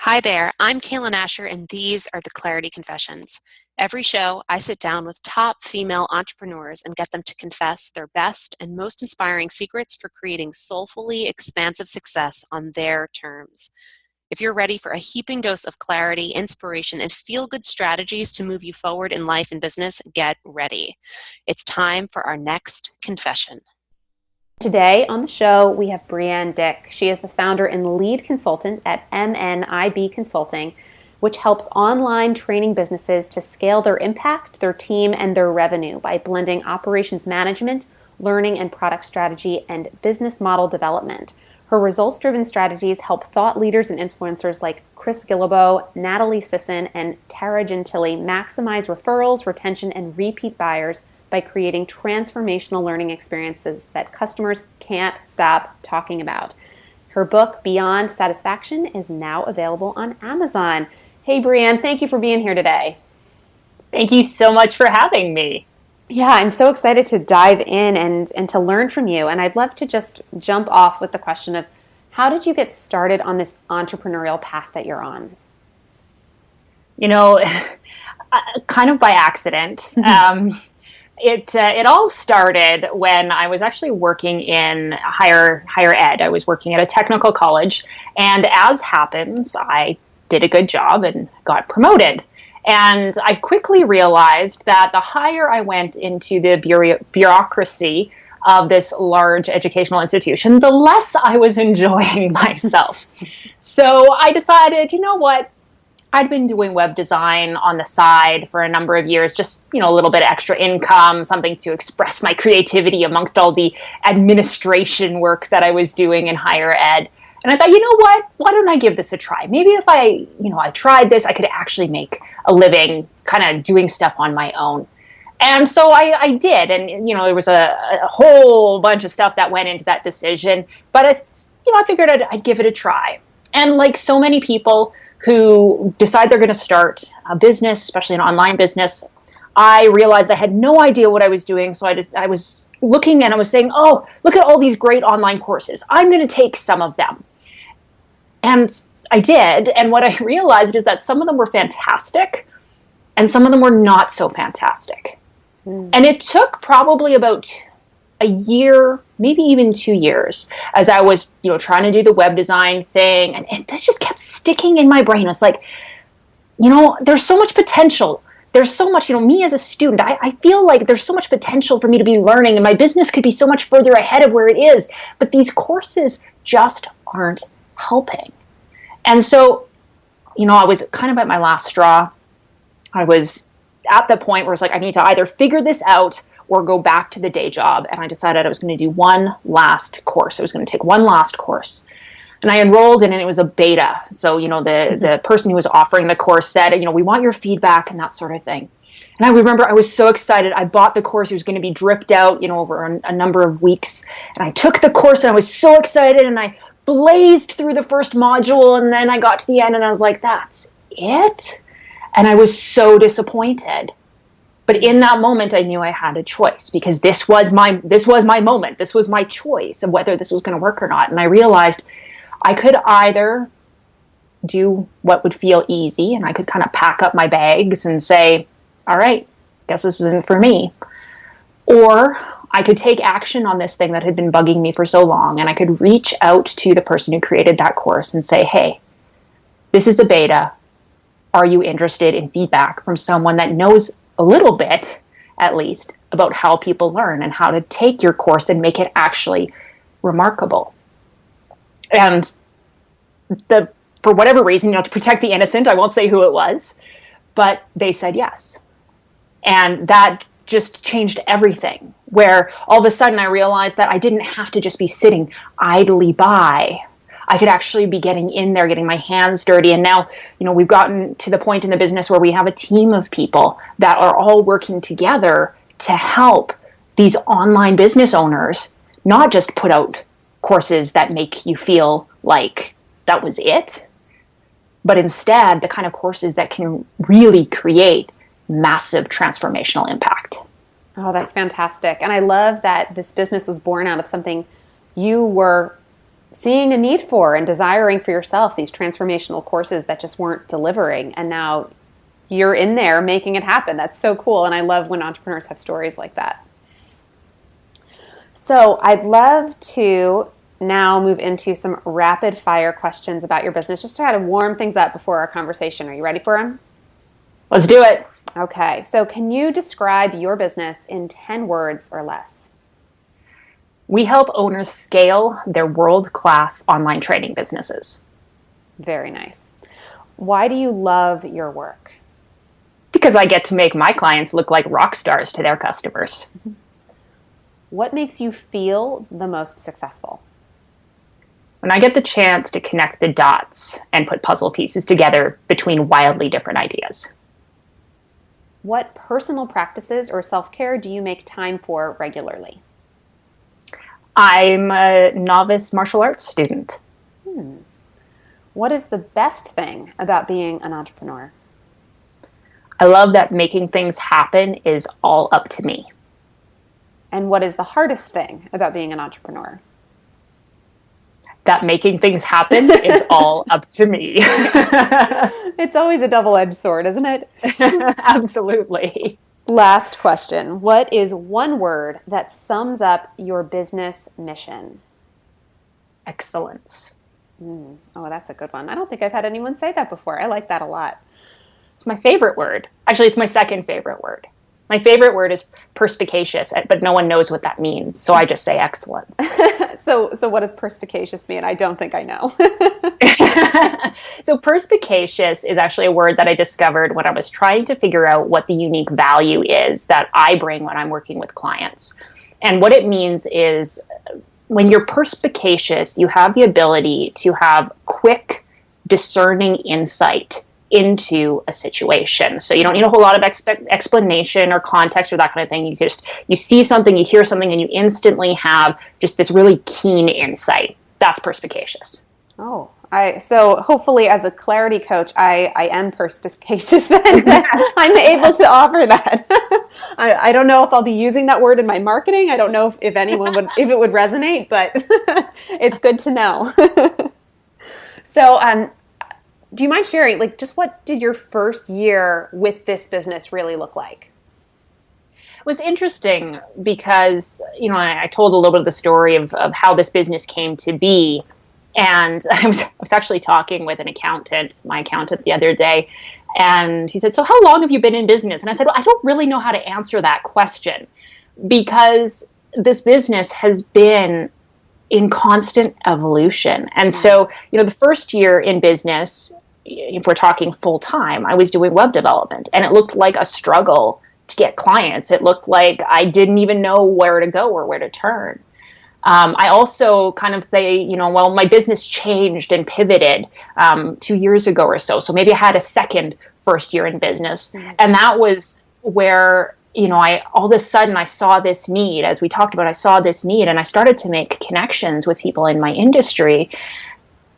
Hi there, I'm Cailen Ascher, and these are the Clarity Confessions. Every show, I sit down with top female entrepreneurs and get them to confess their best and most inspiring secrets for creating soulfully expansive success on their terms. If you're ready for a heaping dose of clarity, inspiration, and feel-good strategies to move you forward in life and business, get ready. It's time for our next confession. Today on the show, we have Breanne Dyck. She is the founder and lead consultant at MNIB Consulting, which helps online training businesses to scale their impact, their team, and their revenue by blending operations management, learning and product strategy, and business model development. Her results-driven strategies help thought leaders and influencers like Chris Guillebeau, Natalie Sisson, and Tara Gentili maximize referrals, retention, and repeat buyers by creating transformational learning experiences that customers can't stop talking about. Her book, Beyond Satisfaction, is now available on Amazon. Hey, Breanne, thank you for being here today. Thank you so much for having me. Yeah, I'm so excited to dive in and to learn from you. And I'd love to just jump off with the question of, how did you get started on this entrepreneurial path that you're on? You know, kind of by accident. It all started when I was actually working in higher ed. I was working at a technical college, and as happens, I did a good job and got promoted. And I quickly realized that the higher I went into the bureaucracy of this large educational institution, the less I was enjoying myself. So I decided, you know what? I'd been doing web design on the side for a number of years, just, a little bit of extra income, something to express my creativity amongst all the administration work that I was doing in higher ed. And I thought, you know what, why don't I give this a try? Maybe if I tried this, I could actually make a living kind of doing stuff on my own. And so I did. And, there was a whole bunch of stuff that went into that decision. But, I figured I'd give it a try. And like so many people who decide they're going to start a business, especially an online business, I realized I had no idea what I was doing. So I was looking and I was saying, oh, look at all these great online courses. I'm going to take some of them. And I did. And what I realized is that some of them were fantastic and some of them were not so fantastic. And it took probably about a year, maybe even 2 years, as I was, trying to do the web design thing. And this just kept sticking in my brain. I was like, there's so much potential. There's so much, me as a student, I feel like there's so much potential for me to be learning, and my business could be so much further ahead of where it is. But these courses just aren't helping. And so, I was kind of at my last straw. I was at the point where it's like, I need to either figure this out or go back to the day job. And I decided I was going to do one last course. I was going to take one last course. And I enrolled in it, and it was a beta. So, the person who was offering the course said, we want your feedback and that sort of thing. And I remember I was so excited. I bought the course. It was going to be dripped out, over a number of weeks. And I took the course and I was so excited, and I blazed through the first module. And then I got to the end and I was like, that's it? And I was so disappointed. But in that moment, I knew I had a choice, because this was my moment. This was my choice of whether this was going to work or not. And I realized I could either do what would feel easy, and I could kind of pack up my bags and say, all right, guess this isn't for me. Or I could take action on this thing that had been bugging me for so long, and I could reach out to the person who created that course and say, hey, this is a beta. Are you interested in feedback from someone that knows a little bit, at least, about how people learn and how to take your course and make it actually remarkable? And for whatever reason, to protect the innocent, I won't say who it was, but they said yes. And that just changed everything, where all of a sudden I realized that I didn't have to just be sitting idly by. I could actually be getting in there, getting my hands dirty. And now, we've gotten to the point in the business where we have a team of people that are all working together to help these online business owners not just put out courses that make you feel like that was it, but instead the kind of courses that can really create massive transformational impact. Oh, that's fantastic. And I love that this business was born out of something you were seeing a need for and desiring for yourself these transformational courses that just weren't delivering. And now you're in there making it happen. That's so cool. And I love when entrepreneurs have stories like that. So I'd love to now move into some rapid fire questions about your business, just to kind of warm things up before our conversation. Are you ready for them? Let's do it. Okay. So can you describe your business in 10 words or less? We help owners scale their world-class online training businesses. Very nice. Why do you love your work? Because I get to make my clients look like rock stars to their customers. What makes you feel the most successful? When I get the chance to connect the dots and put puzzle pieces together between wildly different ideas. What personal practices or self-care do you make time for regularly? I'm a novice martial arts student. What is the best thing about being an entrepreneur? I love that making things happen is all up to me. And what is the hardest thing about being an entrepreneur? That making things happen is all up to me. It's always a double-edged sword, isn't it? Absolutely. Last question. What is one word that sums up your business mission? Excellence. Oh, that's a good one. I don't think I've had anyone say that before. I like that a lot. It's my favorite word. Actually, it's my second favorite word. My favorite word is perspicacious, but no one knows what that means, so I just say excellence. So what does perspicacious mean? I don't think I know. So perspicacious is actually a word that I discovered when I was trying to figure out what the unique value is that I bring when I'm working with clients. And what it means is when you're perspicacious, you have the ability to have quick, discerning insight into a situation. So you don't need a whole lot of explanation or context or that kind of thing. You see something, you hear something, and you instantly have just this really keen insight. That's perspicacious. Oh, so hopefully as a clarity coach, I am perspicacious then. I'm able to offer that. I don't know if I'll be using that word in my marketing. I don't know if it would resonate, but it's good to know. So, do you mind sharing, just what did your first year with this business really look like? It was interesting because, I told a little bit of the story of how this business came to be. And I was actually talking with my accountant the other day, and he said, "So how long have you been in business?" And I said, "Well, I don't really know how to answer that question because this business has been in constant evolution." And so, the first year in business, if we're talking full time, I was doing web development, and it looked like a struggle to get clients. It looked like I didn't even know where to go or where to turn. I also kind of say, my business changed and pivoted 2 years ago or so. So maybe I had a second first year in business. Mm-hmm. And that was where, all of a sudden I saw this need. As we talked about, I saw this need, and I started to make connections with people in my industry.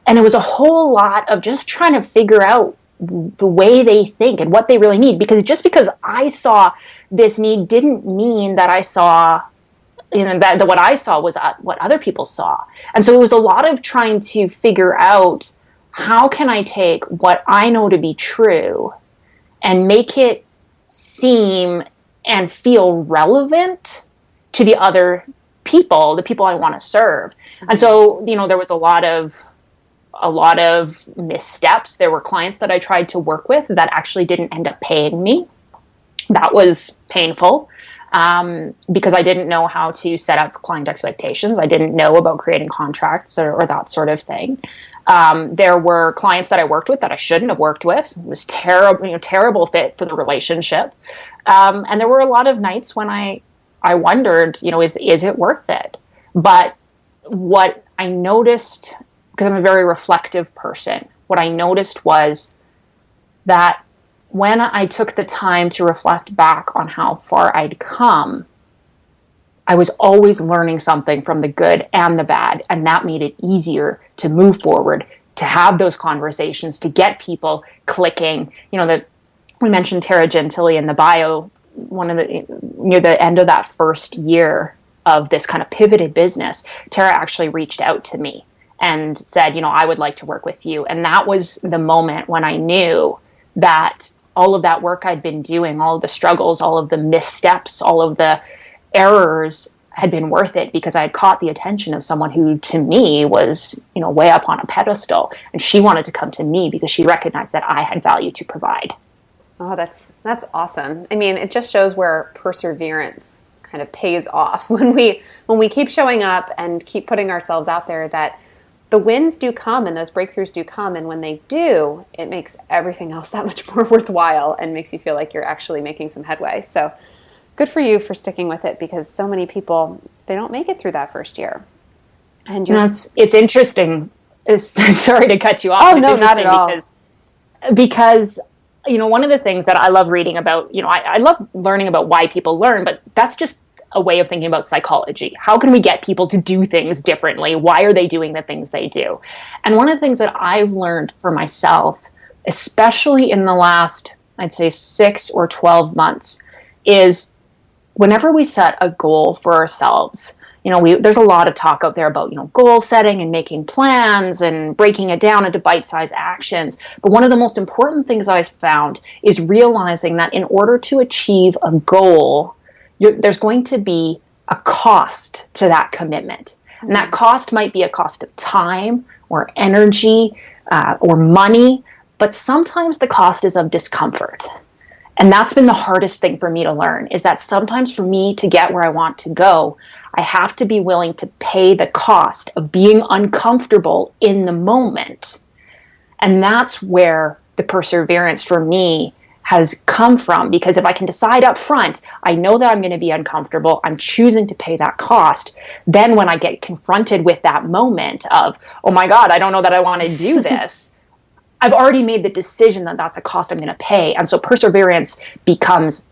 And it was a whole lot of just trying to figure out the way they think and what they really need. Because just because I saw this need didn't mean that I saw that what I saw was what other people saw. And so it was a lot of trying to figure out how can I take what I know to be true and make it seem and feel relevant to the other people, the people I want to serve. Mm-hmm. And so, there was a lot of missteps. There were clients that I tried to work with that actually didn't end up paying me. That was painful. Because I didn't know how to set up client expectations. I didn't know about creating contracts or that sort of thing. There were clients that I worked with that I shouldn't have worked with. It was terrible fit for the relationship. And there were a lot of nights when I wondered, is it worth it? But what I noticed, because I'm a very reflective person, what I noticed was that when I took the time to reflect back on how far I'd come, I was always learning something from the good and the bad, and that made it easier to move forward, to have those conversations, to get people clicking. We mentioned Tara Gentile in the bio. Near the end of that first year of this kind of pivoted business, Tara actually reached out to me and said, I would like to work with you. And that was the moment when I knew that all of that work I'd been doing, all of the struggles, all of the missteps, all of the errors had been worth it, because I had caught the attention of someone who to me was, way up on a pedestal. And she wanted to come to me because she recognized that I had value to provide. Oh, that's awesome. I mean, it just shows where perseverance kind of pays off when we keep showing up and keep putting ourselves out there, that the wins do come and those breakthroughs do come. And when they do, it makes everything else that much more worthwhile and makes you feel like you're actually making some headway. So good for you for sticking with it, because so many people, they don't make it through that first year. And it's interesting. Sorry to cut you off. Oh, no, not at all. Because one of the things that I love reading about, I love learning about why people learn, but that's just a way of thinking about psychology. How can we get people to do things differently? Why are they doing the things they do? And one of the things that I've learned for myself, especially in the last, I'd say 6 or 12 months, is whenever we set a goal for ourselves, there's a lot of talk out there about, goal setting and making plans and breaking it down into bite-sized actions. But one of the most important things I've found is realizing that in order to achieve a goal, there's going to be a cost to that commitment. And that cost might be a cost of time or energy or money, but sometimes the cost is of discomfort. And that's been the hardest thing for me to learn, is that sometimes for me to get where I want to go, I have to be willing to pay the cost of being uncomfortable in the moment. And that's where the perseverance for me has come from, because if I can decide up front, I know that I'm going to be uncomfortable, I'm choosing to pay that cost, then when I get confronted with that moment of, oh my God, I don't know that I want to do this, I've already made the decision that that's a cost I'm going to pay. And so perseverance becomes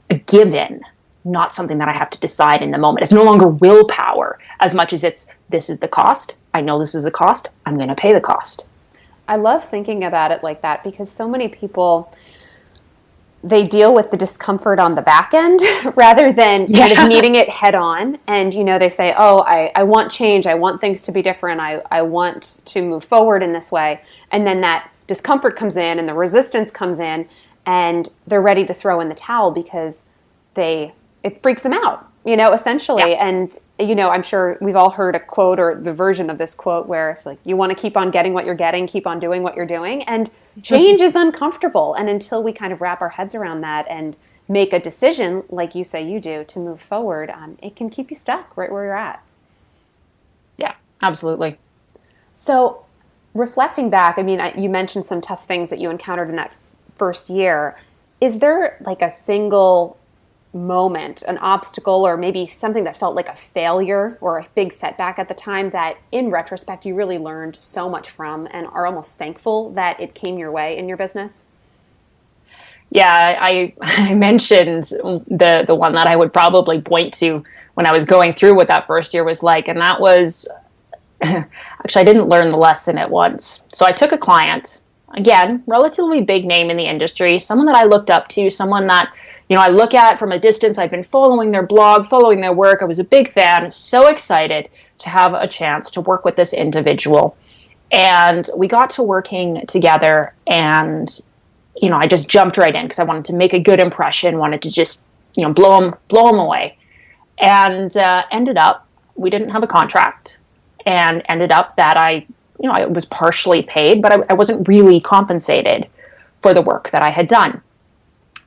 a given, not something that I have to decide in the moment. It's no longer willpower as much as this is the cost. I know this is the cost. I'm going to pay the cost. I love thinking about it like that, because so many people, they deal with the discomfort on the back end rather than kind of meeting it head on. And, they say, oh, I want change. I want things to be different. I want to move forward in this way. And then that discomfort comes in and the resistance comes in, and they're ready to throw in the towel because it freaks them out, essentially. Yeah. And, I'm sure we've all heard a quote or the version of this quote where if, you want to keep on getting what you're getting, keep on doing what you're doing. And change is uncomfortable. And until we kind of wrap our heads around that and make a decision, like you say you do, to move forward, it can keep you stuck right where you're at. Yeah, absolutely. So reflecting back, you mentioned some tough things that you encountered in that first year. Is there a single moment, an obstacle, or maybe something that felt like a failure or a big setback at the time that in retrospect you really learned so much from and are almost thankful that it came your way in your business? Yeah, I mentioned the one that I would probably point to when I was going through what that first year was like, and that was actually I didn't learn the lesson at once. So I took a client, again, relatively big name in the industry, someone that I looked up to, someone that I look at from a distance. I've been following their blog, following their work. I was a big fan, so excited to have a chance to work with this individual. And we got to working together, and, I just jumped right in because I wanted to make a good impression, wanted to just, blow him away. And ended up, we didn't have a contract, and ended up that I was partially paid, but I wasn't really compensated for the work that I had done.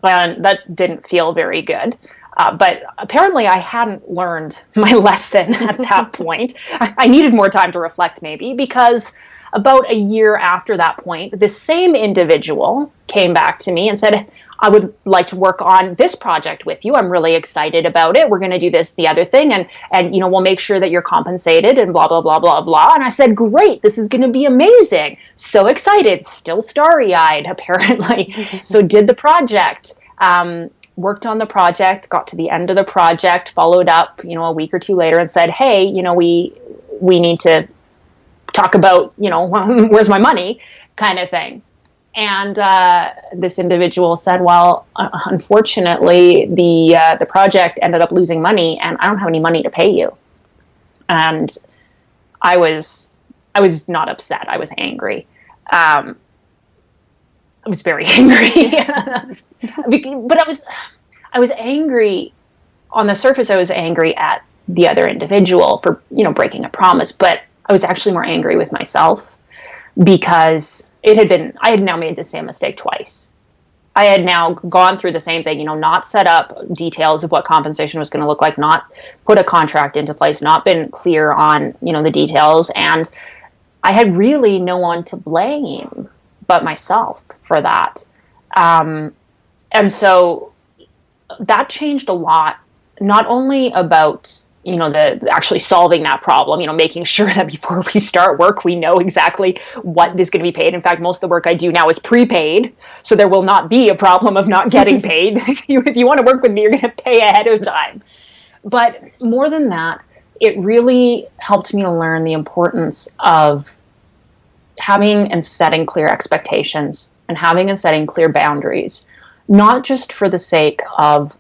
And that didn't feel very good. But apparently I hadn't learned my lesson at that point. I needed more time to reflect, maybe, because about a year after that point, this same individual came back to me and said, I would like to work on this project with you. I'm really excited about it. We're going to do this, the other thing. And we'll make sure that you're compensated and blah, blah, blah, blah, blah. And I said, great, this is going to be amazing. So excited, still starry-eyed, apparently. So did the project, worked on the project, got to the end of the project, followed up, a week or two later and said, hey, we need to talk about, where's my money kind of thing. And this individual said, well, unfortunately, the project ended up losing money, and I don't have any money to pay you. And I was I was not upset. I was angry. I was very angry. But I was angry on the surface. I was angry at the other individual for, breaking a promise, but I was actually more angry with myself because I had now made the same mistake twice. I had now gone through the same thing, not set up details of what compensation was going to look like, not put a contract into place, not been clear on, the details. And I had really no one to blame but myself for that. And so that changed a lot, not only about, the actually solving that problem, making sure that before we start work, we know exactly what is going to be paid. In fact, most of the work I do now is prepaid, so there will not be a problem of not getting paid. If you want to work with me, you're going to pay ahead of time. But more than that, it really helped me to learn the importance of having and setting clear expectations and having and setting clear boundaries, not just for the sake of,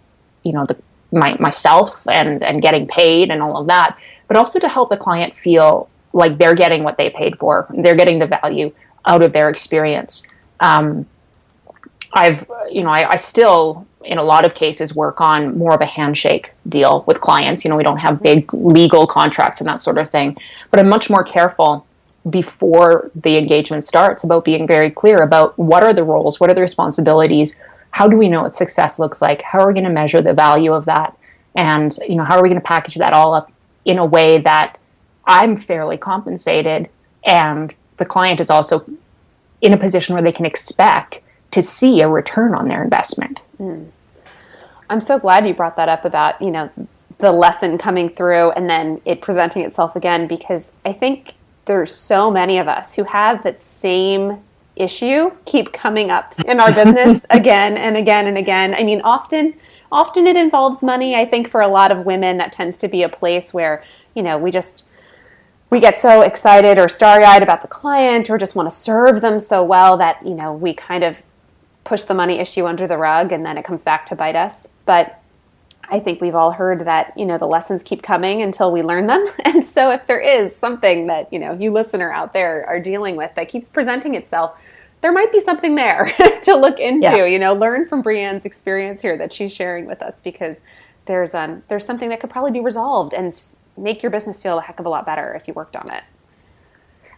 myself and getting paid and all of that, but also to help the client feel like they're getting what they paid for. They're getting the value out of their experience. I still, in a lot of cases, work on more of a handshake deal with clients. We don't have big legal contracts and that sort of thing, but I'm much more careful before the engagement starts about being very clear about what are the roles, what are the responsibilities, how do we know what success looks like, how are we going to measure the value of that, and how are we going to package that all up in a way that I'm fairly compensated and the client is also in a position where they can expect to see a return on their investment. I'm so glad you brought that up about, the lesson coming through and then it presenting itself again, because I think there's so many of us who have that same issue keep coming up in our business again and again and again. I mean, often it involves money. I think for a lot of women, that tends to be a place where, we get so excited or starry-eyed about the client or just want to serve them so well that, we kind of push the money issue under the rug and then it comes back to bite us. But I think we've all heard that, the lessons keep coming until we learn them. And so if there is something that, you listener out there are dealing with that keeps presenting itself, there might be something there to look into, learn from Breanne's experience here that she's sharing with us, because there's something that could probably be resolved and make your business feel a heck of a lot better if you worked on it.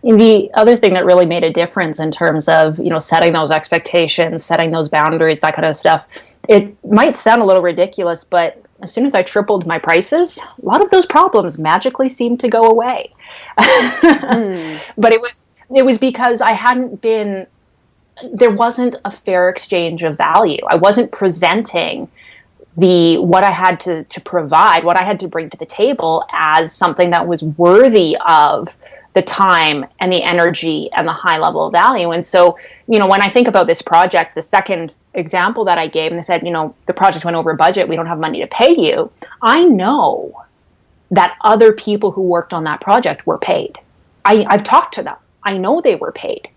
The other thing that really made a difference in terms of, setting those expectations, setting those boundaries, that kind of stuff, it might sound a little ridiculous, but as soon as I tripled my prices, a lot of those problems magically seemed to go away. But it was because there wasn't a fair exchange of value. I wasn't presenting what I had to provide, what I had to bring to the table as something that was worthy of the time and the energy and the high level of value. And so, when I think about this project, the second example that I gave, and they said, the project went over budget, we don't have money to pay you. I know that other people who worked on that project were paid. I've talked to them. I know they were paid.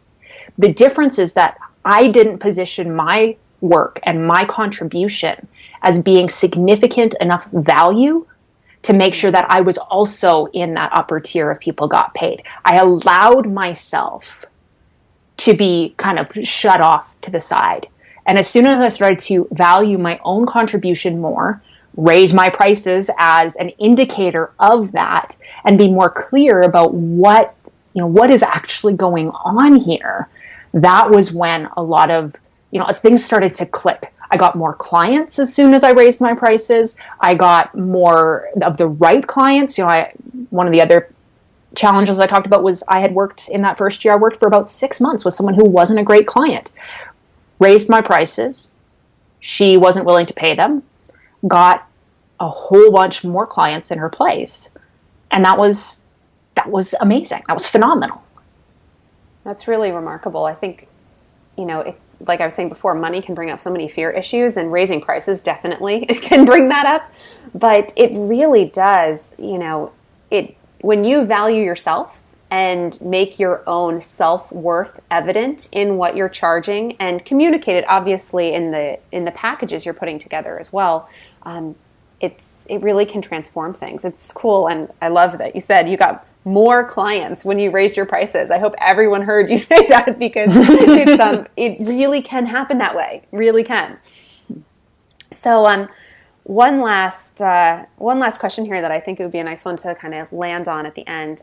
The difference is that I didn't position my work and my contribution as being significant enough value to make sure that I was also in that upper tier of people got paid. I allowed myself to be kind of shut off to the side. And as soon as I started to value my own contribution more, raise my prices as an indicator of that, and be more clear about what is actually going on here, that was when a lot of, things started to click. I got more clients as soon as I raised my prices. I got more of the right clients. One of the other challenges I talked about was I had worked in that first year. I worked for about 6 months with someone who wasn't a great client. Raised my prices. She wasn't willing to pay them. Got a whole bunch more clients in her place. And that was amazing. That was phenomenal. That's really remarkable. I think, like I was saying before, money can bring up so many fear issues, and raising prices definitely can bring that up. But it really does, when you value yourself and make your own self-worth evident in what you're charging and communicate it obviously in the packages you're putting together as well, it really can transform things. It's cool, and I love that you said you got more clients when you raised your prices. I hope everyone heard you say that, because it really can happen that way. Really can. So one last question here that I think it would be a nice one to kind of land on at the end.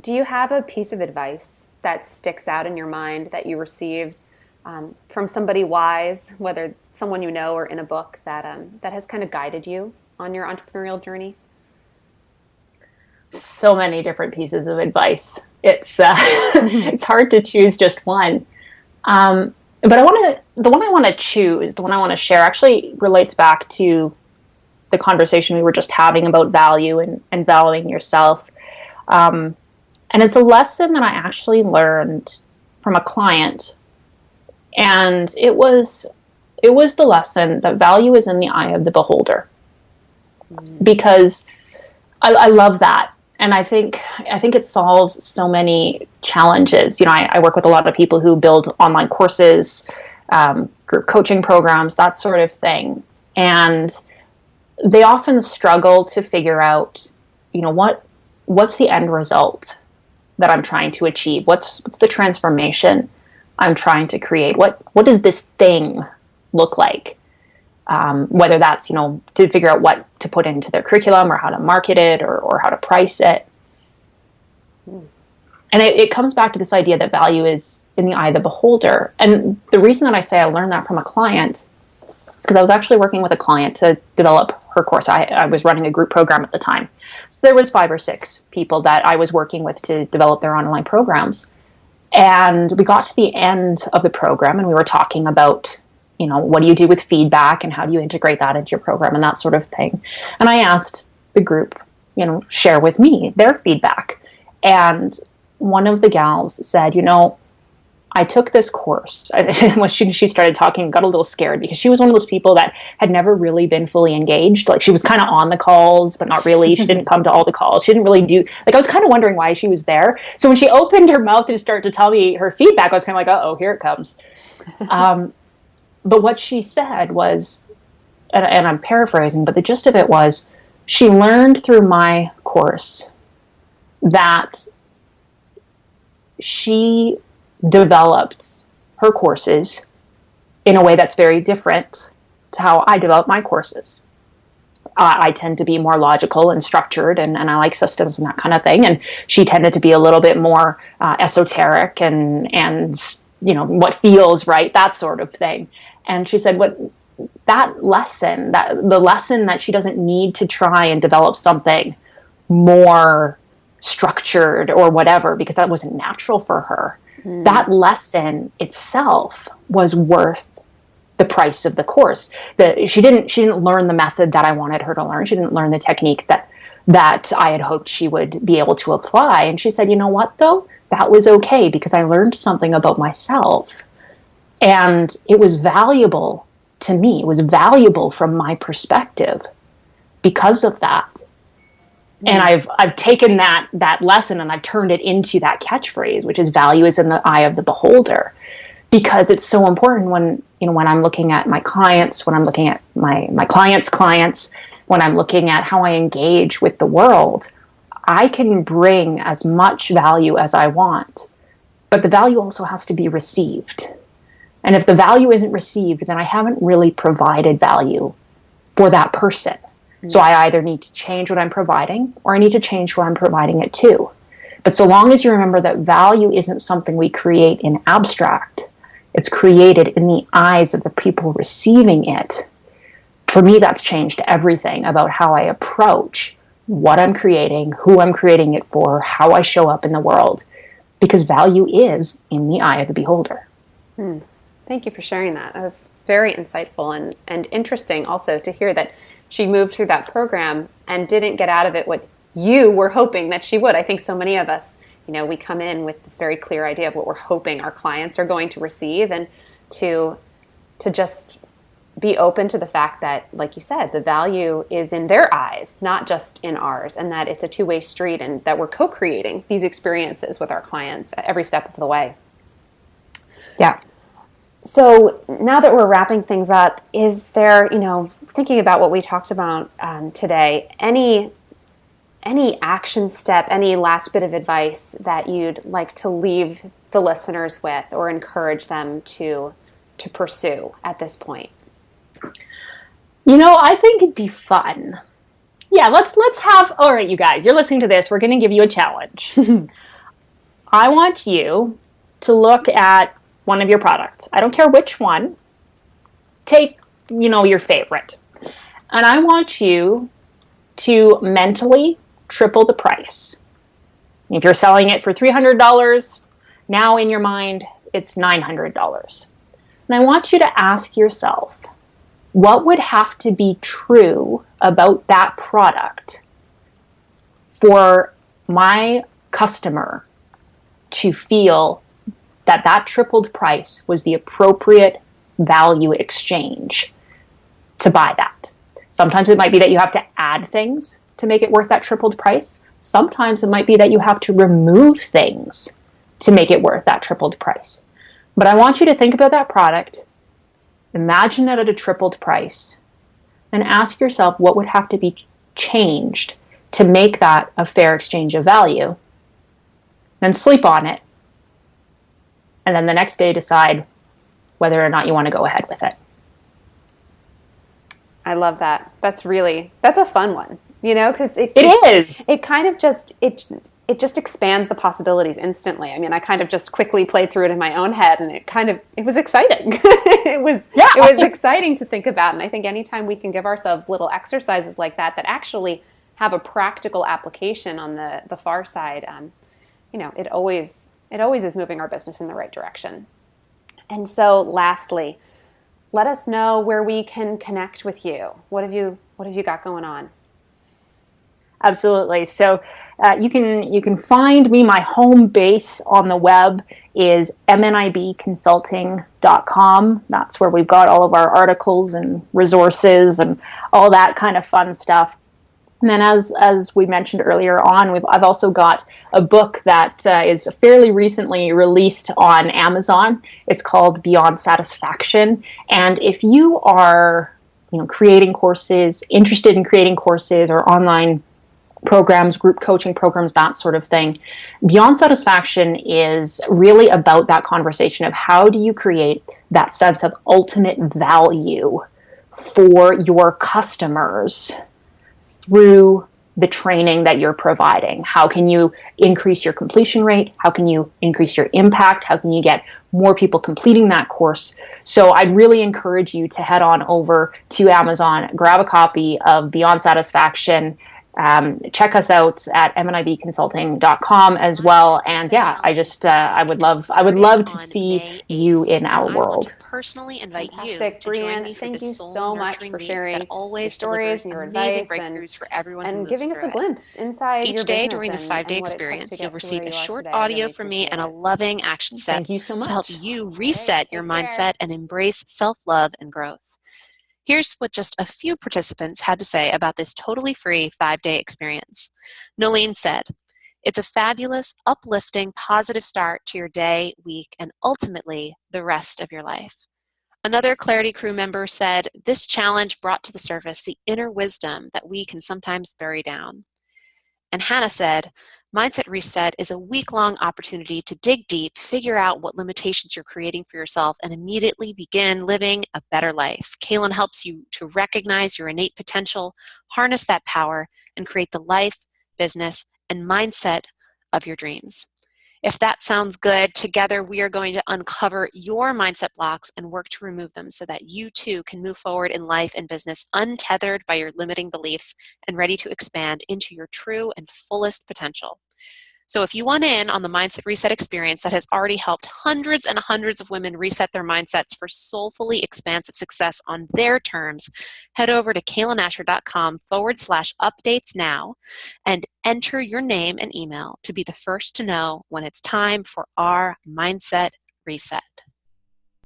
Do you have a piece of advice that sticks out in your mind that you received from somebody wise, whether someone you know or in a book, that has kind of guided you on your entrepreneurial journey? So many different pieces of advice. It's it's hard to choose just one. But the one I want to choose, the one I want to share, actually relates back to the conversation we were just having about value and valuing yourself. And it's a lesson that I actually learned from a client. And it was the lesson that value is in the eye of the beholder. Because I love that. And I think it solves so many challenges. I work with a lot of people who build online courses, group coaching programs, that sort of thing. And they often struggle to figure out, what's the end result that I'm trying to achieve? What's the transformation I'm trying to create? What does this thing look like? Whether that's, to figure out what to put into their curriculum or how to market it or how to price it. And it comes back to this idea that value is in the eye of the beholder. And the reason that I say I learned that from a client is because I was actually working with a client to develop her course. I was running a group program at the time. So there was 5 or 6 people that I was working with to develop their online programs. And we got to the end of the program and we were talking about, what do you do with feedback and how do you integrate that into your program and that sort of thing. And I asked the group, share with me their feedback. And one of the gals said, I took this course. When she started talking, got a little scared because she was one of those people that had never really been fully engaged. Like, she was kind of on the calls, but not really. She didn't come to all the calls. She didn't really I was kind of wondering why she was there. So when she opened her mouth and started to tell me her feedback, I was kind of like, uh-oh, here it comes. But what she said was, and I'm paraphrasing, but the gist of it was, she learned through my course that she developed her courses in a way that's very different to how I develop my courses. I tend to be more logical and structured, and I like systems and that kind of thing. And she tended to be a little bit more esoteric and what feels right, that sort of thing. And she said, the lesson that she doesn't need to try and develop something more structured or whatever, because that wasn't natural for her. That lesson itself was worth the price of the course. She didn't learn the method that I wanted her to learn. She didn't learn the technique that I had hoped she would be able to apply. And she said, you know what, though? That was okay, because I learned something about myself. And it was valuable to me. It was valuable from my perspective because of that. And I've taken that lesson and I've turned it into that catchphrase, which is value is in the eye of the beholder, because it's so important when I'm looking at my clients, when I'm looking at my clients' clients, when I'm looking at how I engage with the world, I can bring as much value as I want, but the value also has to be received. And if the value isn't received, then I haven't really provided value for that person. So I either need to change what I'm providing, or I need to change who I'm providing it to. But so long as you remember that value isn't something we create in abstract, it's created in the eyes of the people receiving it. For me, that's changed everything about how I approach what I'm creating, who I'm creating it for, how I show up in the world, because value is in the eye of the beholder. Thank you for sharing that. That was very insightful and interesting also to hear that she moved through that program and didn't get out of it what you were hoping that she would. I think so many of us, we come in with this very clear idea of what we're hoping our clients are going to receive, and to just be open to the fact that, like you said, the value is in their eyes, not just in ours, and that it's a two-way street, and that we're co-creating these experiences with our clients at every step of the way. Yeah. So now that we're wrapping things up, is there, thinking about what we talked about today, any any action step, any last bit of advice that you'd like to leave the listeners with or encourage them to pursue at this point? I think it'd be fun. Yeah, let's have, all right, you guys, you're listening to this. We're going to give you a challenge. I want you to look at one of your products. I don't care which one. Take, your favorite. And I want you to mentally triple the price. If you're selling it for $300, now in your mind, it's $900. And I want you to ask yourself, what would have to be true about that product for my customer to feel that that tripled price was the appropriate value exchange to buy that? Sometimes it might be that you have to add things to make it worth that tripled price. Sometimes it might be that you have to remove things to make it worth that tripled price. But I want you to think about that product, imagine it at a tripled price, and ask yourself what would have to be changed to make that a fair exchange of value. Then sleep on it. And then the next day decide whether or not you want to go ahead with it. I love that. That's a fun one, because it is. It kind of just, it just expands the possibilities instantly. I mean, I kind of just quickly played through it in my own head, and it was exciting. It was exciting to think about. And I think anytime we can give ourselves little exercises like that actually have a practical application on the far side, it always is moving our business in the right direction. And so lastly, let us know where we can connect with you. What have you got going on? Absolutely. So you can find me. My home base on the web is mnibconsulting.com. That's where we've got all of our articles and resources and all that kind of fun stuff. And then as we mentioned earlier on, I've also got a book that is fairly recently released on Amazon. It's called Beyond Satisfaction. And if you are creating courses, interested in creating courses or online programs, group coaching programs, that sort of thing, Beyond Satisfaction is really about that conversation of how do you create that sense of ultimate value for your customers through the training that you're providing. How can you increase your completion rate? How can you increase your impact? How can you get more people completing that course? So I'd really encourage you to head on over to Amazon, grab a copy of Beyond Satisfaction. Check us out at mnibconsulting.com as well. And yeah, I would love to see you in our world. Personally invite Fantastic. you to Breanne, join me for thank this you so much for sharing that always your stories and your amazing advice breakthroughs for everyone and who moves giving us through a glimpse inside your Each day business during this and 5-day what it took to experience, get you'll to receive where a you are short today. I audio really from me appreciate and a it. loving action step Thank you so much. to help you reset your mindset and embrace self-love and growth. Here's what just a few participants had to say about this totally free 5-day experience. Nolene said, "It's a fabulous, uplifting, positive start to your day, week, and ultimately the rest of your life." Another Clarity crew member said, "This challenge brought to the surface the inner wisdom that we can sometimes bury down." And Hannah said, "Mindset Reset is a week-long opportunity to dig deep, figure out what limitations you're creating for yourself, and immediately begin living a better life. Cailen helps you to recognize your innate potential, harness that power, and create the life, business, and mindset of your dreams." If that sounds good, together we are going to uncover your mindset blocks and work to remove them so that you too can move forward in life and business untethered by your limiting beliefs and ready to expand into your true and fullest potential. So if you want in on the Mindset Reset experience that has already helped hundreds and hundreds of women reset their mindsets for soulfully expansive success on their terms, head over to cailenascher.com/updates now and enter your name and email to be the first to know when it's time for our Mindset Reset.